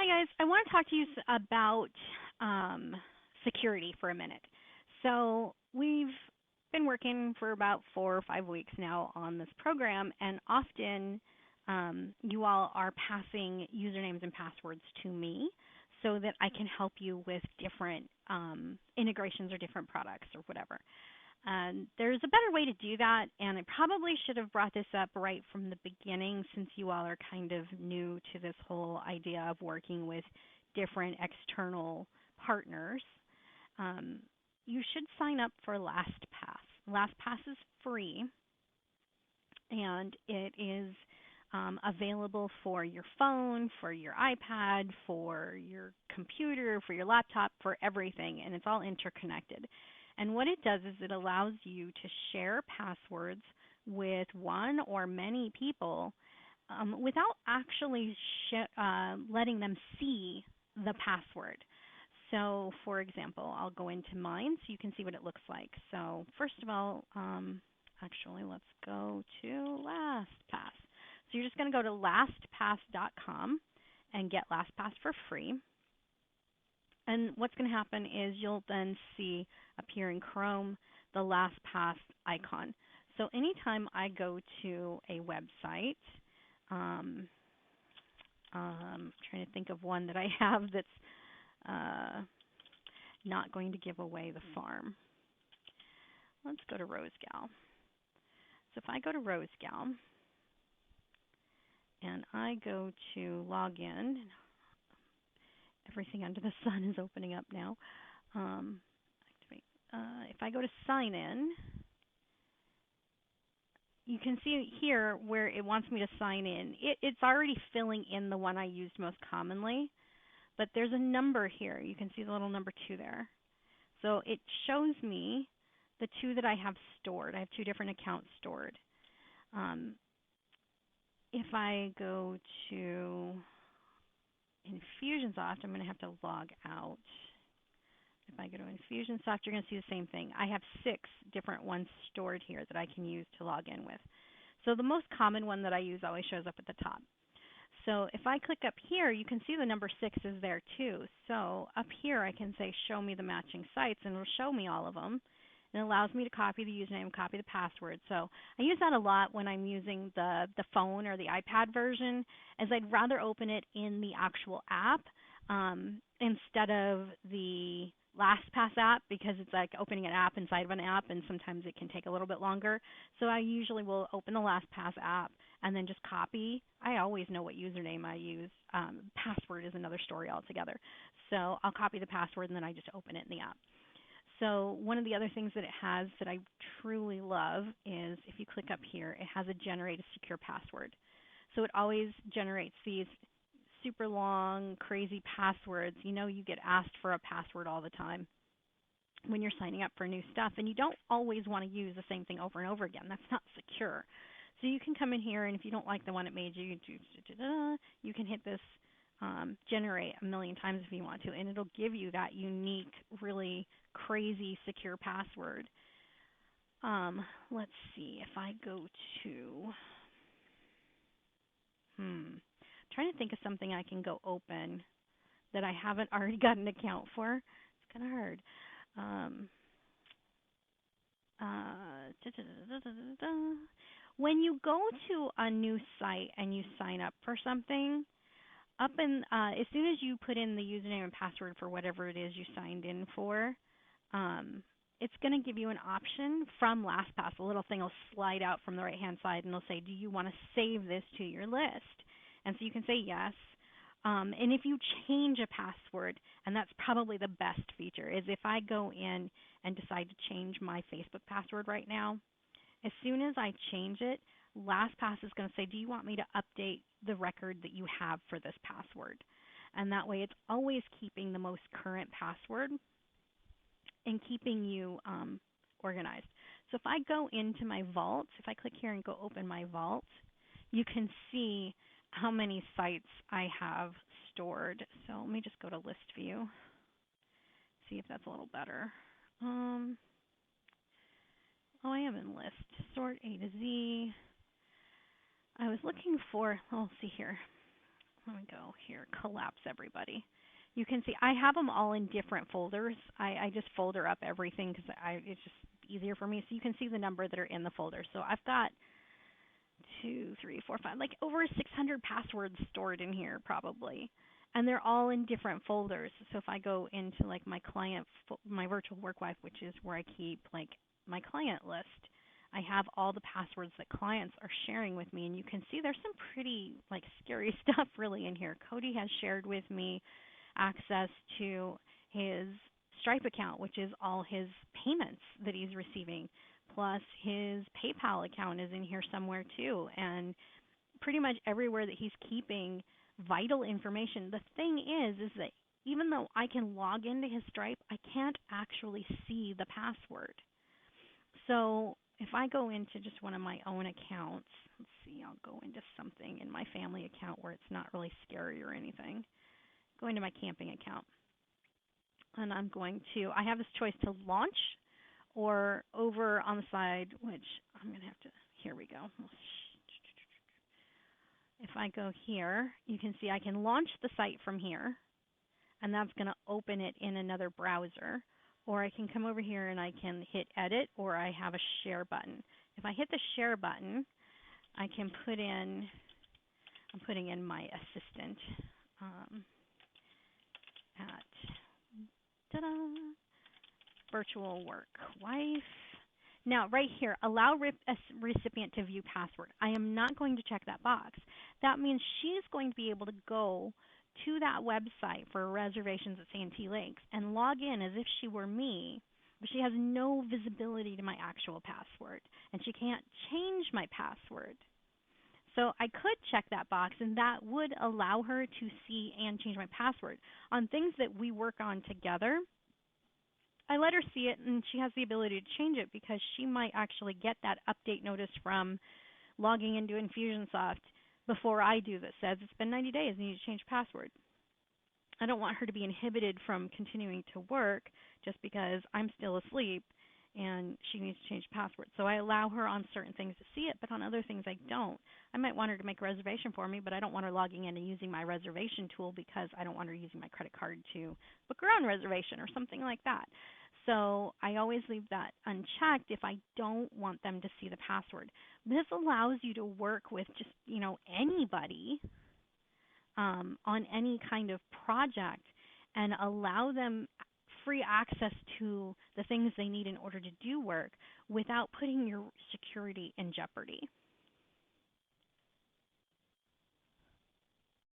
Hi guys, I want to talk to you about um, security for a minute. So we've been working for about 4 or 5 weeks now on this program, and often you all are passing usernames and passwords to me so that I can help you with different integrations or different products or whatever. And there's a better way to do that, and I probably should have brought this up right from the beginning since you all are kind of new to this whole idea of working with different external partners. Um, you should sign up for LastPass. LastPass is free, and it is available for your phone, for your iPad, for your computer, for your laptop, for everything, and it's all interconnected. And what it does is it allows you to share passwords with one or many people without actually letting them see the password. So, for example, I'll go into mine so you can see what it looks like. So, first of all, actually, let's go to LastPass. So, you're just going to go to lastpass.com and get LastPass for free. And what's going to happen is you'll then see up here in Chrome the LastPass icon. So anytime I go to a website, um, I'm trying to think of one that I have that's uh, not going to give away the farm. Let's go to RoseGal. So if I go to RoseGal and I go to login, everything under the sun is opening up now. Activate. If I go to sign in, you can see here where it wants me to sign in. It's already filling in the one I used most commonly, but there's a number here. You can see the little number 2 there. So it shows me the 2 that I have stored. I have 2 different accounts stored. If I go to Infusionsoft, I'm going to have to log out. If I go to Infusionsoft, you're going to see the same thing. I have 6 different ones stored here that I can use to log in with. So the most common one that I use always shows up at the top. So if I click up here, you can see the number 6 is there too. So up here I can say show me the matching sites, and it'll show me all of them. And it allows me to copy the username, copy the password. So I use that a lot when I'm using the phone or the iPad version, as I'd rather open it in the actual app instead of the LastPass app, because it's like opening an app inside of an app, and sometimes it can take a little bit longer. So I usually will open the LastPass app and then just copy. I always know what username I use. Password is another story altogether. So I'll copy the password and then I just open it in the app. So one of the other things that it has that I truly love is if you click up here, it has a generate a secure password. So it always generates these super long, crazy passwords. You know, you get asked for a password all the time when you're signing up for new stuff, and you don't always want to use the same thing over and over again. That's not secure. So you can come in here, and if you don't like the one it made you, you can hit this generate a million times if you want to, and it'll give you that unique, really crazy secure password. Let's see if I go to, trying to think of something I can go open that I haven't already got an account for. It's kind of hard. When you go to a new site and you sign up for something, as soon as you put in the username and password for whatever it is you signed in for, it's going to give you an option from LastPass. A little thing will slide out from the right-hand side, and it'll say, do you want to save this to your list? And so you can say yes. And if you change a password, and that's probably the best feature, is if I go in and decide to change my Facebook password right now, as soon as I change it, LastPass is going to say, do you want me to update the record that you have for this password? And that way it's always keeping the most current password and keeping you organized. So if I go into my vault, if I click here and go open my vault, you can see how many sites I have stored. So let me just go to list view, see if that's a little better. I am in list, sort A to Z. I was looking for, let's see here. Let me go here, collapse everybody. You can see I have them all in different folders. I just folder up everything because it's just easier for me. So you can see the number that are in the folder. So I've got two, three, four, five, like over 600 passwords stored in here probably. And they're all in different folders. So if I go into like my client, my virtual work wife, which is where I keep like my client list, I have all the passwords that clients are sharing with me. And you can see there's some pretty like scary stuff really in here. Cody has shared with me access to his Stripe account, which is all his payments that he's receiving. Plus, his PayPal account is in here somewhere too. And pretty much everywhere that he's keeping vital information. The thing is that even though I can log into his Stripe, I can't actually see the password. So if I go into just one of my own accounts, let's see, I'll go into something in my family account where it's not really scary or anything. Go into my camping account. And I have this choice to launch or over on the side, which I'm going to have to, here we go. If I go here, you can see I can launch the site from here, and that's going to open it in another browser. Or I can come over here and I can hit edit, or I have a share button. If I hit the share button, I can I'm putting in my assistant at ta-da, virtual work wife. Now, right here, allow recipient to view password. I am not going to check that box. That means she's going to be able to go to that website for reservations at Santee Lakes and log in as if she were me, but she has no visibility to my actual password, and she can't change my password. So I could check that box, and that would allow her to see and change my password. On things that we work on together, I let her see it, and she has the ability to change it because she might actually get that update notice from logging into Infusionsoft before I do that says it's been 90 days and you need to change password. I don't want her to be inhibited from continuing to work just because I'm still asleep and she needs to change password. So I allow her on certain things to see it, but on other things I don't. I might want her to make a reservation for me, but I don't want her logging in and using my reservation tool because I don't want her using my credit card to book her own reservation or something like that. So I always leave that unchecked if I don't want them to see the password. This allows you to work with just, anybody on any kind of project and allow them free access to the things they need in order to do work without putting your security in jeopardy.